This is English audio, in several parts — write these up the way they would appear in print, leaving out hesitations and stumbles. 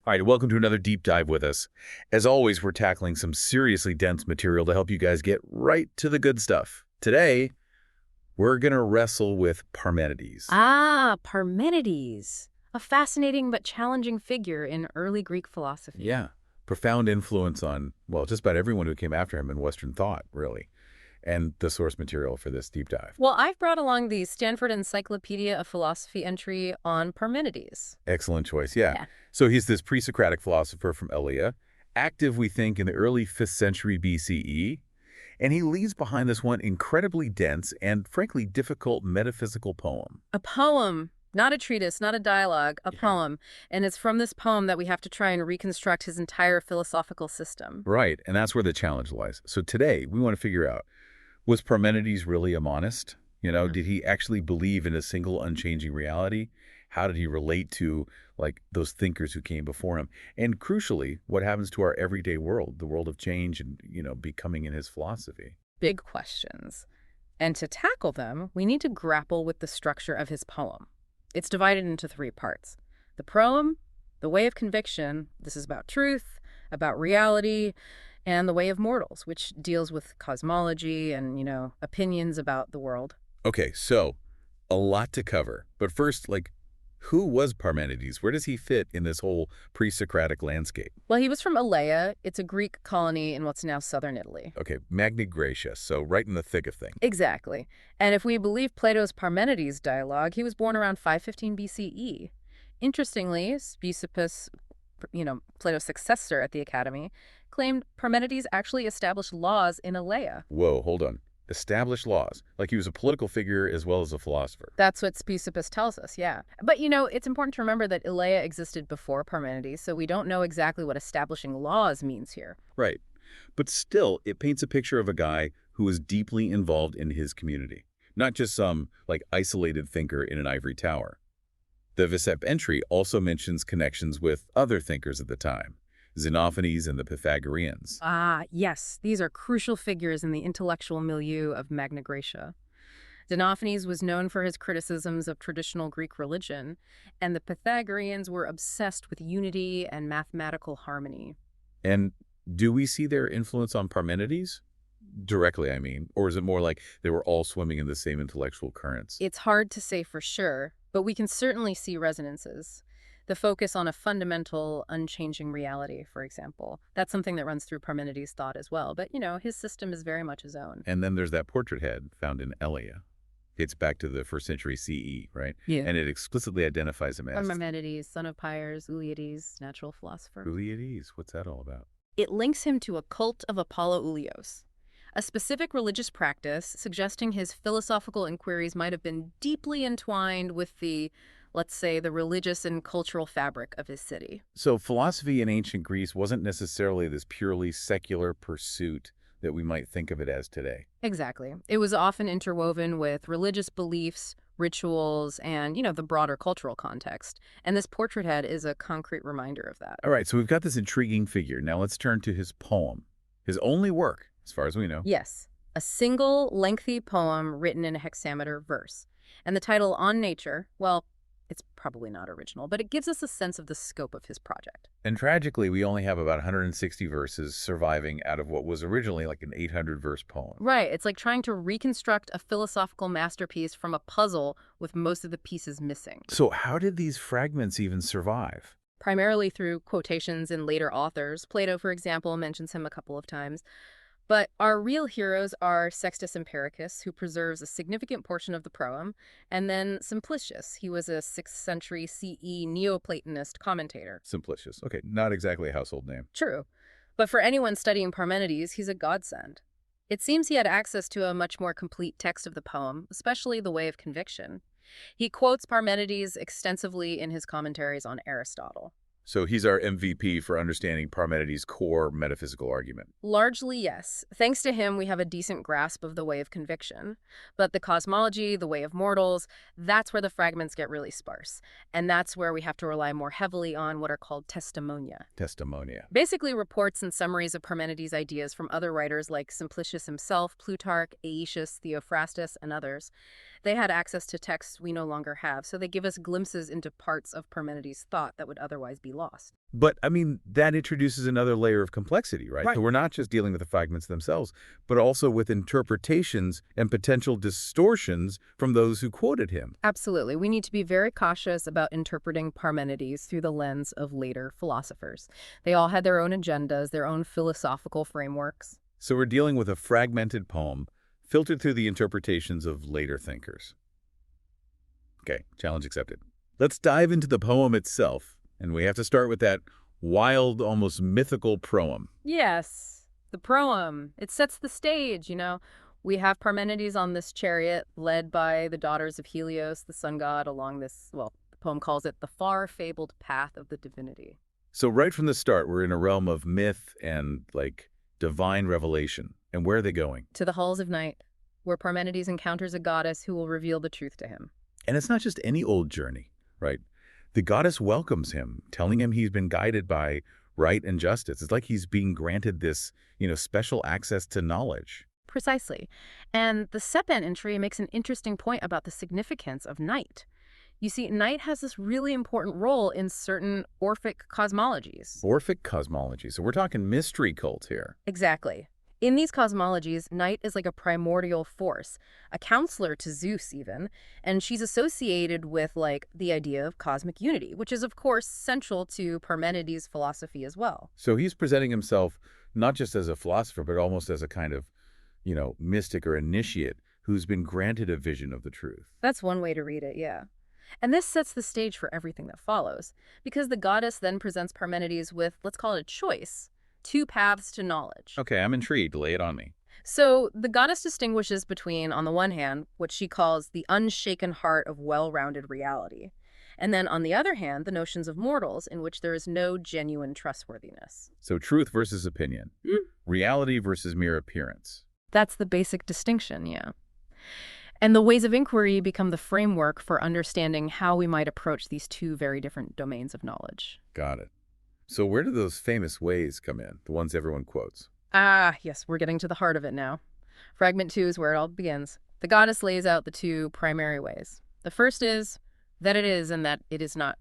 All right, welcome to another deep dive with us. As always, we're tackling some seriously dense material to help you guys get right to the good stuff. Today, we're going to wrestle with Parmenides. Ah, Parmenides, a fascinating but challenging figure in early Greek philosophy. Yeah, profound influence on, well, just about everyone who came after him in Western thought, really, and the source material for this deep dive. Well, I've brought along the Stanford Encyclopedia of Philosophy entry on Parmenides. Excellent choice, yeah. Yeah. So he's this pre-Socratic philosopher from Elea, active, we think, in the early 5th century BCE, and he leaves behind this one incredibly dense and, frankly, difficult metaphysical poem. A poem, not a treatise, not a dialogue, a Yeah. poem. And it's from this poem that we have to try and reconstruct his entire philosophical system. Right, and that's where the challenge lies. So today, we want to figure out, was Parmenides really a monist? Did he actually believe in a single unchanging reality? How did he relate to, like, those thinkers who came before him? And crucially, what happens to our everyday world, the world of change and, becoming in his philosophy? Big questions. And to tackle them, we need to grapple with the structure of his poem. It's divided into three parts. The proem, the way of conviction, this is about truth, about reality, and the way of mortals, which deals with cosmology and, opinions about the world. Okay, so a lot to cover. But first, who was Parmenides? Where does he fit in this whole pre-Socratic landscape? Well, he was from Elea. It's a Greek colony in what's now southern Italy. Okay, Magna Graecia, so right in the thick of things. Exactly. And if we believe Plato's Parmenides dialogue, he was born around 515 BCE. Interestingly, Speusippus, Plato's successor at the academy, claimed Parmenides actually established laws in Elea. Whoa, hold on. Established laws. Like he was a political figure as well as a philosopher. That's what Speusippus tells us, yeah. But, it's important to remember that Elea existed before Parmenides, so we don't know exactly what establishing laws means here. Right. But still, it paints a picture of a guy who was deeply involved in his community. Not just some, isolated thinker in an ivory tower. The Vicep entry also mentions connections with other thinkers at the time. Xenophanes and the Pythagoreans. Ah, yes, these are crucial figures in the intellectual milieu of Magna Graecia. Xenophanes was known for his criticisms of traditional Greek religion, and the Pythagoreans were obsessed with unity and mathematical harmony. And do we see their influence on Parmenides? Directly, I mean. Or is it more like they were all swimming in the same intellectual currents? It's hard to say for sure, but we can certainly see resonances. The focus on a fundamental, unchanging reality, for example. That's something that runs through Parmenides' thought as well. But, his system is very much his own. And then there's that portrait head found in Elea. It's back to the 1st century CE, right? Yeah. And it explicitly identifies him as Parmenides, son of Pyres, Uliades, natural philosopher. Uliades. What's that all about? It links him to a cult of Apollo Ulios, a specific religious practice suggesting his philosophical inquiries might have been deeply entwined with the, let's say, the religious and cultural fabric of his city. So philosophy in ancient Greece wasn't necessarily this purely secular pursuit that we might think of it as today. Exactly. It was often interwoven with religious beliefs, rituals, and, the broader cultural context. And this portrait head is a concrete reminder of that. All right, so we've got this intriguing figure. Now let's turn to his poem. His only work, as far as we know. Yes, a single lengthy poem written in a hexameter verse. And the title On Nature, well, it's probably not original, but it gives us a sense of the scope of his project. And tragically, we only have about 160 verses surviving out of what was originally like an 800-verse poem. Right. It's like trying to reconstruct a philosophical masterpiece from a puzzle with most of the pieces missing. So how did these fragments even survive? Primarily through quotations in later authors. Plato, for example, mentions him a couple of times. But our real heroes are Sextus Empiricus, who preserves a significant portion of the proem, and then Simplicius. He was a 6th century CE Neoplatonist commentator. Simplicius. Okay, not exactly a household name. True. But for anyone studying Parmenides, he's a godsend. It seems he had access to a much more complete text of the poem, especially the way of conviction. He quotes Parmenides extensively in his commentaries on Aristotle. So he's our MVP for understanding Parmenides' core metaphysical argument. Largely, yes. Thanks to him, we have a decent grasp of the way of conviction. But the cosmology, the way of mortals, that's where the fragments get really sparse. And that's where we have to rely more heavily on what are called testimonia. Testimonia. Basically reports and summaries of Parmenides' ideas from other writers like Simplicius himself, Plutarch, Aetius, Theophrastus, and others. They had access to texts we no longer have, so they give us glimpses into parts of Parmenides' thought that would otherwise be lost. But, I mean, that introduces another layer of complexity, right? Right. So we're not just dealing with the fragments themselves, but also with interpretations and potential distortions from those who quoted him. Absolutely. We need to be very cautious about interpreting Parmenides through the lens of later philosophers. They all had their own agendas, their own philosophical frameworks. So we're dealing with a fragmented poem filtered through the interpretations of later thinkers. Okay, challenge accepted. Let's dive into the poem itself, and we have to start with that wild, almost mythical proem. Yes, the proem. It sets the stage, you know. We have Parmenides on this chariot led by the daughters of Helios, the sun god, along this, well, the poem calls it the far fabled path of the divinity. So right from the start, we're in a realm of myth and, like, divine revelation. And where are they going? To the halls of night, where Parmenides encounters a goddess who will reveal the truth to him. And it's not just any old journey, right? The goddess welcomes him, telling him he's been guided by right and justice. It's like he's being granted this, special access to knowledge. Precisely. And the Sepen entry makes an interesting point about the significance of night. You see, night has this really important role in certain Orphic cosmologies. Orphic cosmology. So we're talking mystery cult here. Exactly. In these cosmologies, night is like a primordial force, a counselor to Zeus even, and she's associated with like the idea of cosmic unity, which is of course central to Parmenides' philosophy as well. So he's presenting himself not just as a philosopher, but almost as a kind of, mystic or initiate who's been granted a vision of the truth. That's one way to read it, yeah. And this sets the stage for everything that follows, because the goddess then presents Parmenides with, let's call it a choice, two paths to knowledge. Okay, I'm intrigued. Lay it on me. So the goddess distinguishes between, on the one hand, what she calls the unshaken heart of well-rounded reality, and then on the other hand, the notions of mortals in which there is no genuine trustworthiness. So truth versus opinion. Reality versus mere appearance. That's the basic distinction, yeah. And the ways of inquiry become the framework for understanding how we might approach these two very different domains of knowledge. Got it. So where do those famous ways come in, the ones everyone quotes? Ah, yes, we're getting to the heart of it now. Fragment 2 is where it all begins. The goddess lays out the two primary ways. The first is that it is and that it is not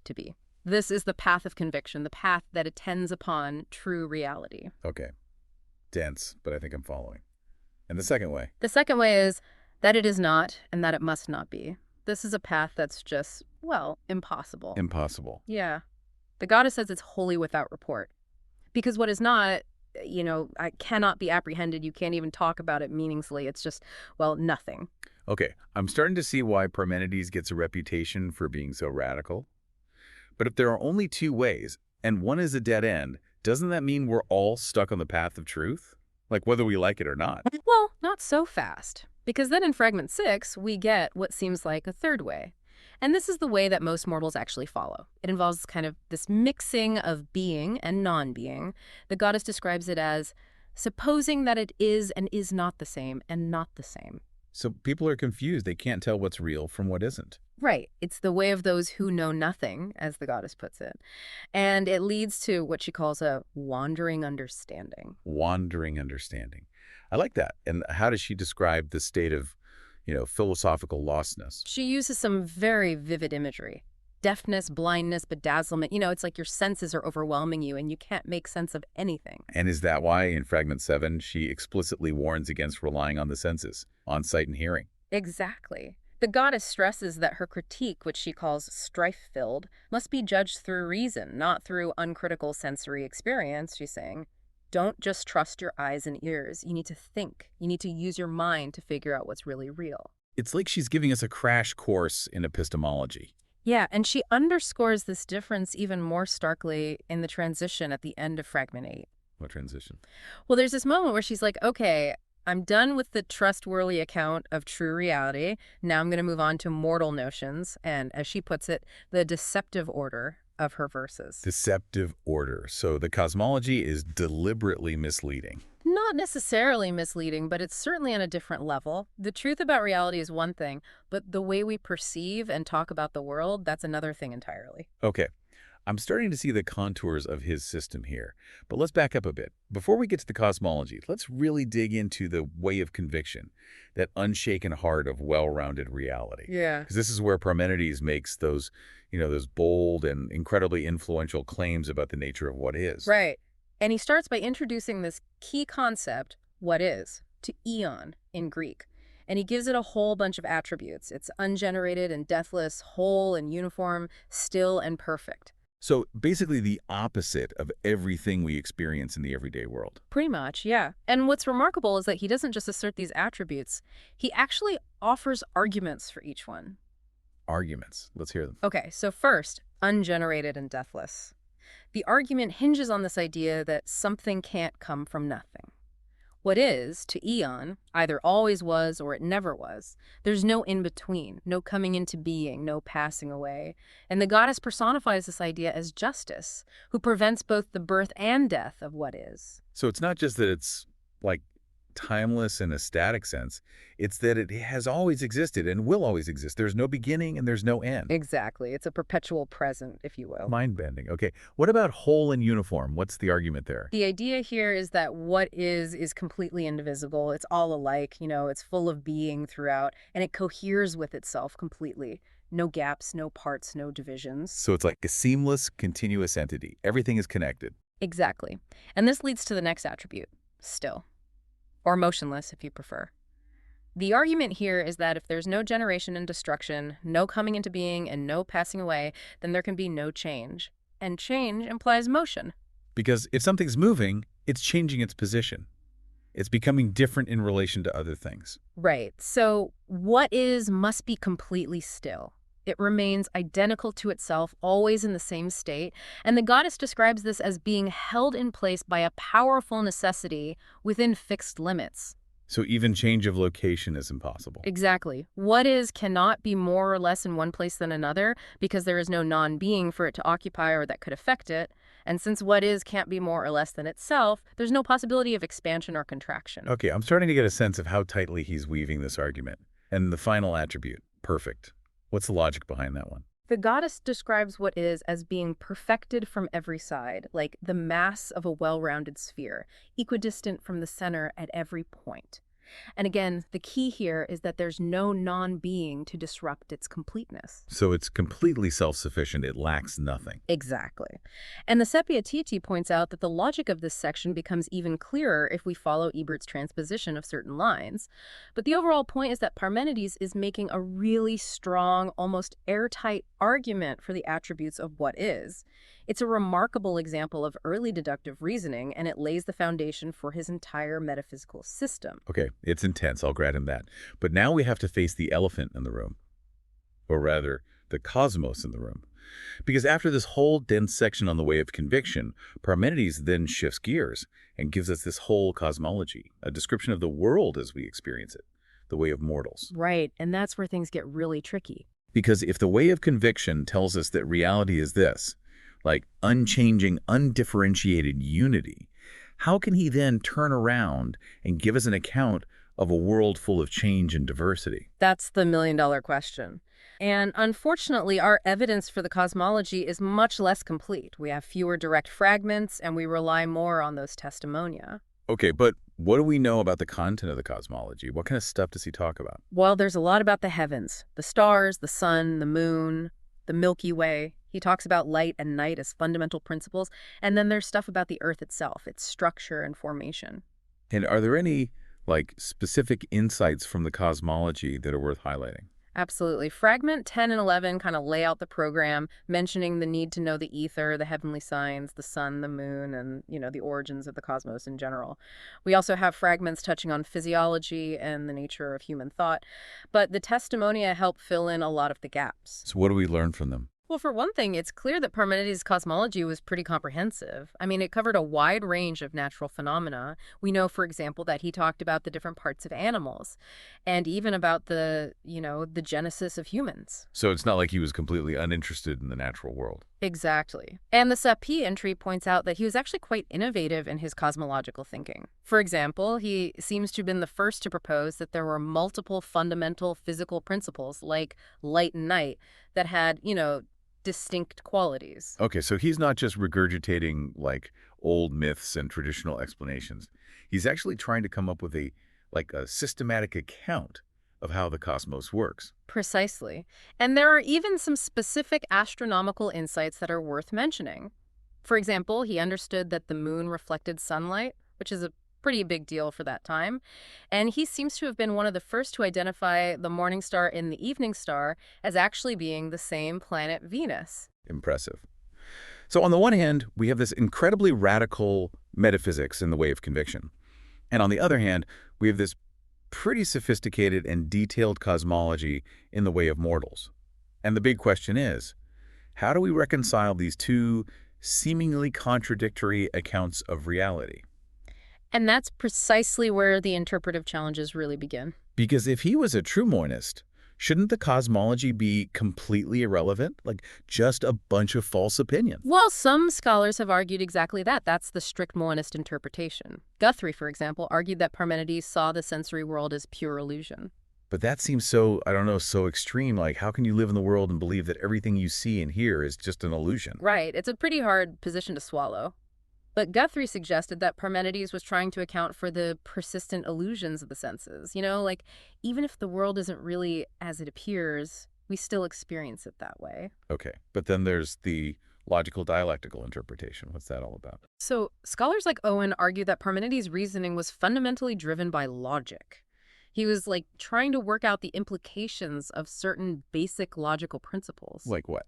to be. This is the path of conviction, the path that attends upon true reality. Okay. Dense, but I think I'm following. And the second way? The second way is that it is not and that it must not be. This is a path that's just, well, impossible. Impossible. Yeah. The goddess says it's wholly without report. Because what is not, I cannot be apprehended. You can't even talk about it meaningfully. It's just, well, nothing. Okay, I'm starting to see why Parmenides gets a reputation for being so radical. But if there are only two ways, and one is a dead end, doesn't that mean we're all stuck on the path of truth? Like whether we like it or not? Well, not so fast. Because then in Fragment 6, we get what seems like a third way. And this is the way that most mortals actually follow. It involves kind of this mixing of being and non-being. The goddess describes it as supposing that it is and is not the same and not the same. So people are confused. They can't tell what's real from what isn't. Right. It's the way of those who know nothing, as the goddess puts it. And it leads to what she calls a wandering understanding. Wandering understanding. I like that. And how does she describe the state of, philosophical lostness? She uses some very vivid imagery. Deafness, blindness, bedazzlement. It's like your senses are overwhelming you and you can't make sense of anything. And is that why in Fragment 7 she explicitly warns against relying on the senses, on sight and hearing? Exactly. The goddess stresses that her critique, which she calls strife-filled, must be judged through reason, not through uncritical sensory experience, she's saying. Don't just trust your eyes and ears. You need to think. You need to use your mind to figure out what's really real. It's like she's giving us a crash course in epistemology. Yeah, and she underscores this difference even more starkly in the transition at the end of Fragment 8. What transition? Well, there's this moment where she's like, okay, I'm done with the trustworthy account of true reality. Now I'm going to move on to mortal notions and, as she puts it, the deceptive order of her verses. Deceptive order. So the cosmology is deliberately misleading. Not necessarily misleading, but it's certainly on a different level. The truth about reality is one thing, but the way we perceive and talk about the world, that's another thing entirely. Okay. I'm starting to see the contours of his system here. But let's back up a bit. Before we get to the cosmology, let's really dig into the way of conviction, that unshaken heart of well-rounded reality. Yeah. Because this is where Parmenides makes those bold and incredibly influential claims about the nature of what is. Right. And he starts by introducing this key concept, what is, to eon in Greek. And he gives it a whole bunch of attributes. It's ungenerated and deathless, whole and uniform, still and perfect. So basically the opposite of everything we experience in the everyday world. Pretty much, yeah. And what's remarkable is that he doesn't just assert these attributes, he actually offers arguments for each one. Arguments. Let's hear them. Okay, so first, ungenerated and deathless. The argument hinges on this idea that something can't come from nothing. What is, to eon, either always was or it never was. There's no in-between, no coming into being, no passing away. And the goddess personifies this idea as justice, who prevents both the birth and death of what is. So it's not just that it's like timeless in a static sense. It's that it has always existed and will always exist. There's no beginning and there's no end. Exactly. It's a perpetual present, if you will. Mind-bending. Okay. What about whole and uniform? What's the argument there? The idea here is that what is completely indivisible. It's all alike, it's full of being throughout, and it coheres with itself completely. No gaps, no parts, no divisions. So it's like a seamless, continuous entity. Everything is connected. Exactly. And this leads to the next attribute, still. Or motionless, if you prefer. The argument here is that if there's no generation and destruction, no coming into being, and no passing away, then there can be no change. And change implies motion. Because if something's moving, it's changing its position. It's becoming different in relation to other things. Right. So what is must be completely still. It remains identical to itself, always in the same state, and the goddess describes this as being held in place by a powerful necessity within fixed limits. So even change of location is impossible. Exactly. What is cannot be more or less in one place than another because there is no non-being for it to occupy or that could affect it. And since what is can't be more or less than itself, there's no possibility of expansion or contraction. Okay, I'm starting to get a sense of how tightly he's weaving this argument. And the final attribute, perfect. What's the logic behind that one? The goddess describes what is as being perfected from every side, like the mass of a well-rounded sphere, equidistant from the center at every point. And again, the key here is that there's no non-being to disrupt its completeness. So it's completely self-sufficient. It lacks nothing. Exactly. And the Sapiatiti points out that the logic of this section becomes even clearer if we follow Ebert's transposition of certain lines. But the overall point is that Parmenides is making a really strong, almost airtight argument for the attributes of what is. It's a remarkable example of early deductive reasoning, and it lays the foundation for his entire metaphysical system. Okay, it's intense. I'll grant him that. But now we have to face the elephant in the room. Or rather, the cosmos in the room. Because after this whole dense section on the way of conviction, Parmenides then shifts gears and gives us this whole cosmology, a description of the world as we experience it, the way of mortals. Right, and that's where things get really tricky. Because if the way of conviction tells us that reality is this, like unchanging, undifferentiated unity, how can he then turn around and give us an account of a world full of change and diversity? That's the million-dollar question. And unfortunately, our evidence for the cosmology is much less complete. We have fewer direct fragments, and we rely more on those testimonia. Okay, but what do we know about the content of the cosmology? What kind of stuff does he talk about? Well, there's a lot about the heavens, the stars, the sun, the moon, the Milky Way. He talks about light and night as fundamental principles. And then there's stuff about the Earth itself, its structure and formation. And are there any, specific insights from the cosmology that are worth highlighting? Absolutely. Fragment 10 and 11 kind of lay out the program, mentioning the need to know the ether, the heavenly signs, the sun, the moon, and, the origins of the cosmos in general. We also have fragments touching on physiology and the nature of human thought, but the testimonia help fill in a lot of the gaps. So what do we learn from them? Well, for one thing, it's clear that Parmenides' cosmology was pretty comprehensive. I mean, it covered a wide range of natural phenomena. We know, for example, that he talked about the different parts of animals and even about the genesis of humans. So it's not like he was completely uninterested in the natural world. Exactly. And the Sapi entry points out that he was actually quite innovative in his cosmological thinking. For example, he seems to have been the first to propose that there were multiple fundamental physical principles like light and night that had, distinct qualities. Okay, so he's not just regurgitating like old myths and traditional explanations. He's actually trying to come up with a systematic account of how the cosmos works. Precisely. And there are even some specific astronomical insights that are worth mentioning. For example, he understood that the moon reflected sunlight, which is a pretty big deal for that time. And he seems to have been one of the first to identify the morning star and the evening star as actually being the same planet Venus. Impressive. So on the one hand, we have this incredibly radical metaphysics in the way of conviction. And on the other hand, we have this pretty sophisticated and detailed cosmology in the way of mortals. And the big question is, how do we reconcile these two seemingly contradictory accounts of reality? And that's precisely where the interpretive challenges really begin. Because if he was a true monist, shouldn't the cosmology be completely irrelevant? Like just a bunch of false opinions? Well, some scholars have argued exactly that. That's the strict monist interpretation. Guthrie, for example, argued that Parmenides saw the sensory world as pure illusion. But that seems so, I don't know, so extreme. Like, how can you live in the world and believe that everything you see and hear is just an illusion? Right, it's a pretty hard position to swallow. But Guthrie suggested that Parmenides was trying to account for the persistent illusions of the senses. Like, even if the world isn't really as it appears, we still experience it that way. Okay, but then there's the logical dialectical interpretation. What's that all about? So, scholars like Owen argue that Parmenides' reasoning was fundamentally driven by logic. He was, trying to work out the implications of certain basic logical principles. Like what?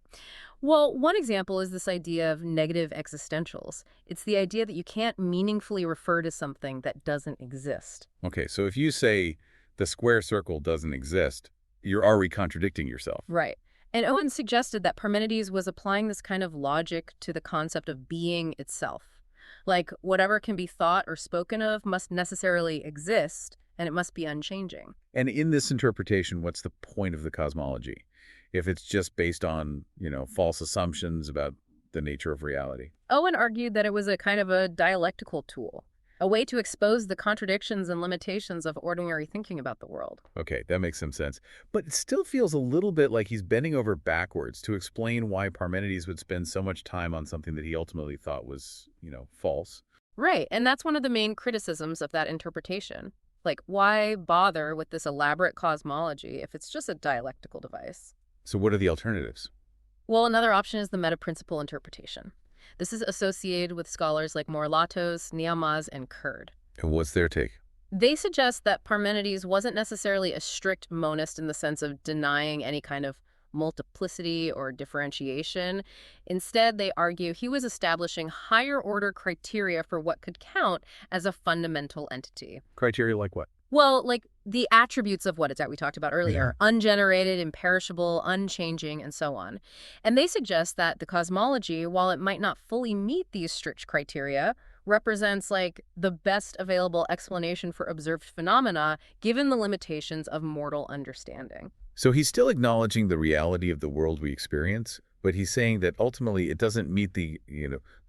Well, one example is this idea of negative existentials. It's the idea that you can't meaningfully refer to something that doesn't exist. Okay, so if you say the square circle doesn't exist, you're already contradicting yourself. Right. And Owen suggested that Parmenides was applying this kind of logic to the concept of being itself. Like, whatever can be thought or spoken of must necessarily exist, and it must be unchanging. And in this interpretation, what's the point of the cosmology? If it's just based on, false assumptions about the nature of reality. Owen argued that it was a kind of a dialectical tool, a way to expose the contradictions and limitations of ordinary thinking about the world. Okay, that makes some sense. But it still feels a little bit like he's bending over backwards to explain why Parmenides would spend so much time on something that he ultimately thought was, false. Right, and that's one of the main criticisms of that interpretation. Why bother with this elaborate cosmology if it's just a dialectical device? So what are the alternatives? Well, another option is the metaprincipal interpretation. This is associated with scholars like Morlatos, Niamaz, and Kurd. And what's their take? They suggest that Parmenides wasn't necessarily a strict monist in the sense of denying any kind of multiplicity or differentiation. Instead, they argue he was establishing higher-order criteria for what could count as a fundamental entity. Criteria like what? Well, the attributes of what it's that we talked about earlier, ungenerated, imperishable, unchanging, and so on. And they suggest that the cosmology, while it might not fully meet these strict criteria, represents the best available explanation for observed phenomena given the limitations of mortal understanding. So he's still acknowledging the reality of the world we experience, but he's saying that ultimately it doesn't meet the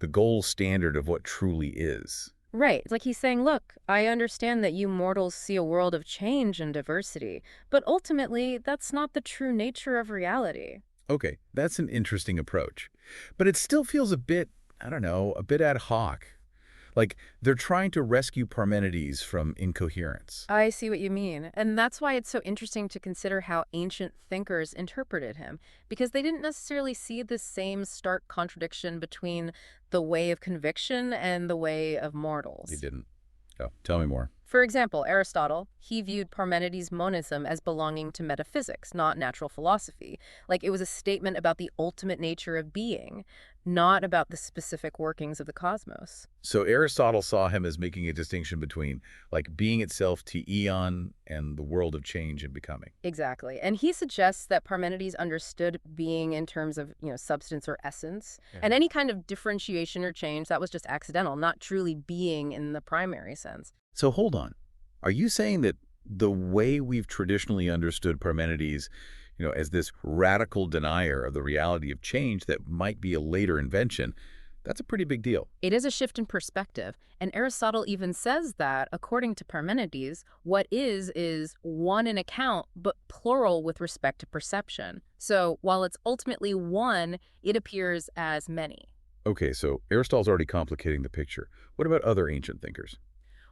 gold standard of what truly is. Right. It's he's saying, look, I understand that you mortals see a world of change and diversity, but ultimately that's not the true nature of reality. Okay, that's an interesting approach. But it still feels a bit, I don't know, a bit ad hoc. Like they're trying to rescue Parmenides from incoherence. I see what you mean. And that's why it's so interesting to consider how ancient thinkers interpreted him, because they didn't necessarily see the same stark contradiction between the way of conviction and the way of mortals. They didn't. Oh, tell me more. For example, Aristotle, he viewed Parmenides' monism as belonging to metaphysics, not natural philosophy. It was a statement about the ultimate nature of being, not about the specific workings of the cosmos. So Aristotle saw him as making a distinction between being itself to eon and the world of change and becoming. Exactly. And he suggests that Parmenides understood being in terms of, substance or essence. Yeah. And any kind of differentiation or change, that was just accidental, not truly being in the primary sense. So hold on. Are you saying that the way we've traditionally understood Parmenides, as this radical denier of the reality of change that might be a later invention, That's a pretty big deal. It is a shift in perspective, and Aristotle even says that, according to Parmenides, what is one in account, but plural with respect to perception. So while it's ultimately one, it appears as many. Okay, so Aristotle's already complicating the picture. What about other ancient thinkers?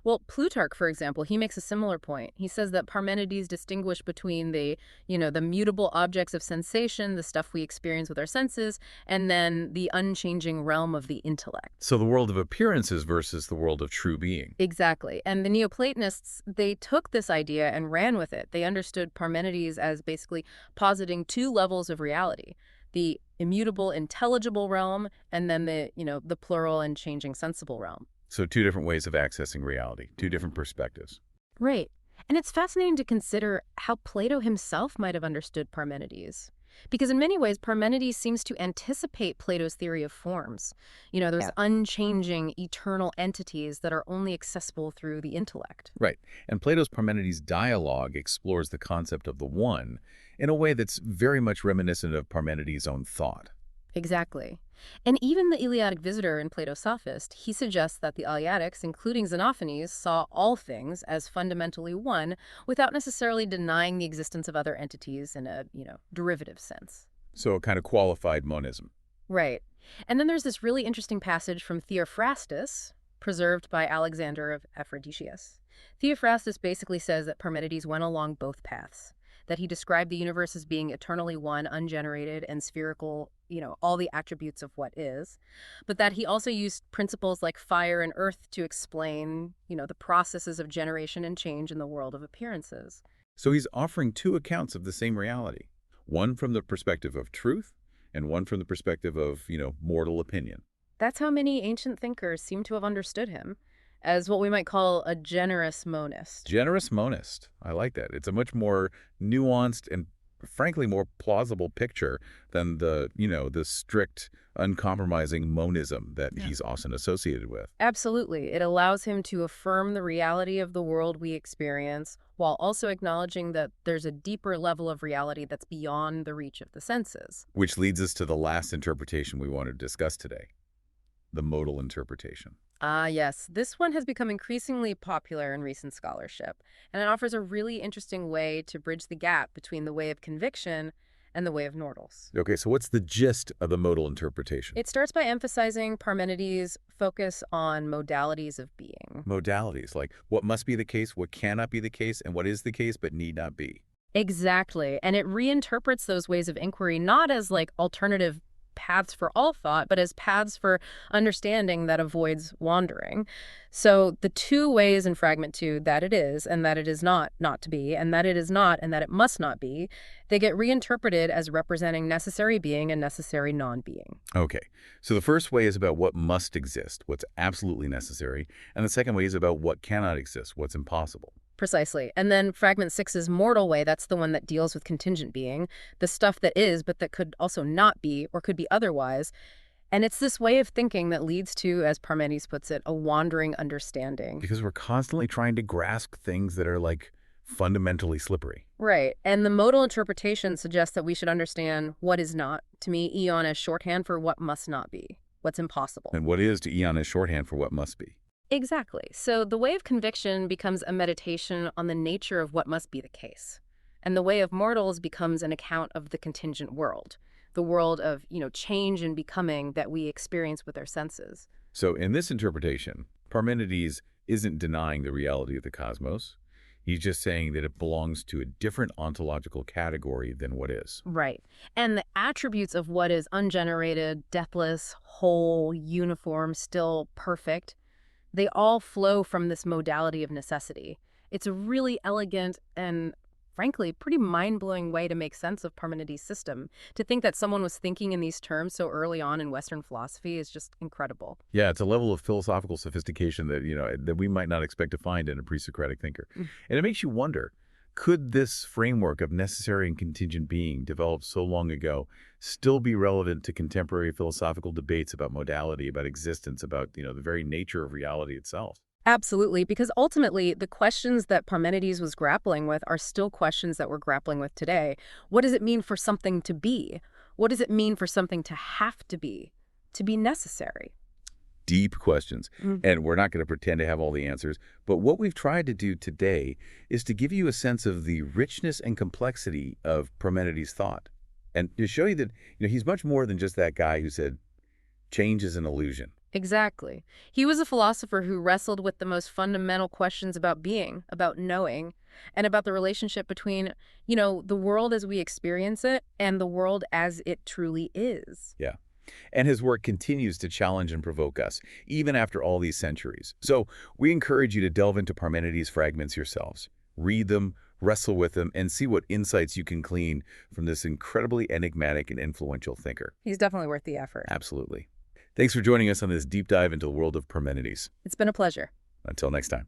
Well, Plutarch, for example, he makes a similar point. He says that Parmenides distinguished between the mutable objects of sensation, the stuff we experience with our senses, and then the unchanging realm of the intellect. So the world of appearances versus the world of true being. Exactly. And the Neoplatonists, they took this idea and ran with it. They understood Parmenides as basically positing two levels of reality: the immutable, intelligible realm, and then the plural and changing sensible realm. So two different ways of accessing reality, two different perspectives. Right. And it's fascinating to consider how Plato himself might have understood Parmenides. Because in many ways, Parmenides seems to anticipate Plato's theory of forms. Those Yeah. unchanging, eternal entities that are only accessible through the intellect. Right. And Plato's Parmenides dialogue explores the concept of the one in a way that's very much reminiscent of Parmenides' own thought. Exactly. And even the Eleatic visitor in Plato's Sophist, he suggests that the Eleatics, including Xenophanes, saw all things as fundamentally one without necessarily denying the existence of other entities in a, derivative sense. So a kind of qualified monism. Right. And then there's this really interesting passage from Theophrastus, preserved by Alexander of Ephroditus. Theophrastus basically says that Parmenides went along both paths, that he described the universe as being eternally one, ungenerated, and spherical, all the attributes of what is, but that he also used principles like fire and earth to explain, the processes of generation and change in the world of appearances. So he's offering two accounts of the same reality, one from the perspective of truth and one from the perspective of, mortal opinion. That's how many ancient thinkers seem to have understood him, as what we might call a generous monist. Generous monist. I like that. It's a much more nuanced and frankly more plausible picture than the strict, uncompromising monism that he's often associated with. Absolutely. It allows him to affirm the reality of the world we experience while also acknowledging that there's a deeper level of reality that's beyond the reach of the senses. Which leads us to the last interpretation we want to discuss today, the modal interpretation. Ah, yes. This one has become increasingly popular in recent scholarship, and it offers a really interesting way to bridge the gap between the way of conviction and the way of mortals. Okay, so what's the gist of the modal interpretation? It starts by emphasizing Parmenides' focus on modalities of being. Modalities, like what must be the case, what cannot be the case, and what is the case but need not be. Exactly. And it reinterprets those ways of inquiry not as like alternative paths for all thought, but as paths for understanding that avoids wandering. So the two ways in Fragment 2, that it is and that it is not to be, and that it is not and that it must not be, they get reinterpreted as representing necessary being and necessary non-being. Okay, so the first way is about what must exist, what's absolutely necessary, and the second way is about what cannot exist, what's impossible. Precisely. And then Fragment 6's mortal way, that's the one that deals with contingent being, the stuff that is, but that could also not be or could be otherwise. And it's this way of thinking that leads to, as Parmenides puts it, a wandering understanding. Because we're constantly trying to grasp things that are like fundamentally slippery. Right. And the modal interpretation suggests that we should understand what is not. To me, eon is shorthand for what must not be, what's impossible. And what is to eon is shorthand for what must be. Exactly. So the way of conviction becomes a meditation on the nature of what must be the case. And the way of mortals becomes an account of the contingent world, the world of, change and becoming that we experience with our senses. So in this interpretation, Parmenides isn't denying the reality of the cosmos. He's just saying that it belongs to a different ontological category than what is. Right. And the attributes of what is ungenerated, deathless, whole, uniform, still perfect, they all flow from this modality of necessity. It's a really elegant and, frankly, pretty mind-blowing way to make sense of Parmenides' system. To think that someone was thinking in these terms so early on in Western philosophy is just incredible. Yeah, it's a level of philosophical sophistication that we might not expect to find in a pre-Socratic thinker. And it makes you wonder, could this framework of necessary and contingent being developed so long ago still be relevant to contemporary philosophical debates about modality, about existence, about, the very nature of reality itself? Absolutely, because ultimately the questions that Parmenides was grappling with are still questions that we're grappling with today. What does it mean for something to be? What does it mean for something to have to be necessary? deep questions. And we're not going to pretend to have all the answers. But what we've tried to do today is to give you a sense of the richness and complexity of Parmenides' thought. And to show you that he's much more than just that guy who said, change is an illusion. Exactly. He was a philosopher who wrestled with the most fundamental questions about being, about knowing, and about the relationship between, the world as we experience it and the world as it truly is. Yeah. And his work continues to challenge and provoke us, even after all these centuries. So we encourage you to delve into Parmenides' fragments yourselves. Read them, wrestle with them, and see what insights you can glean from this incredibly enigmatic and influential thinker. He's definitely worth the effort. Absolutely. Thanks for joining us on this deep dive into the world of Parmenides. It's been a pleasure. Until next time.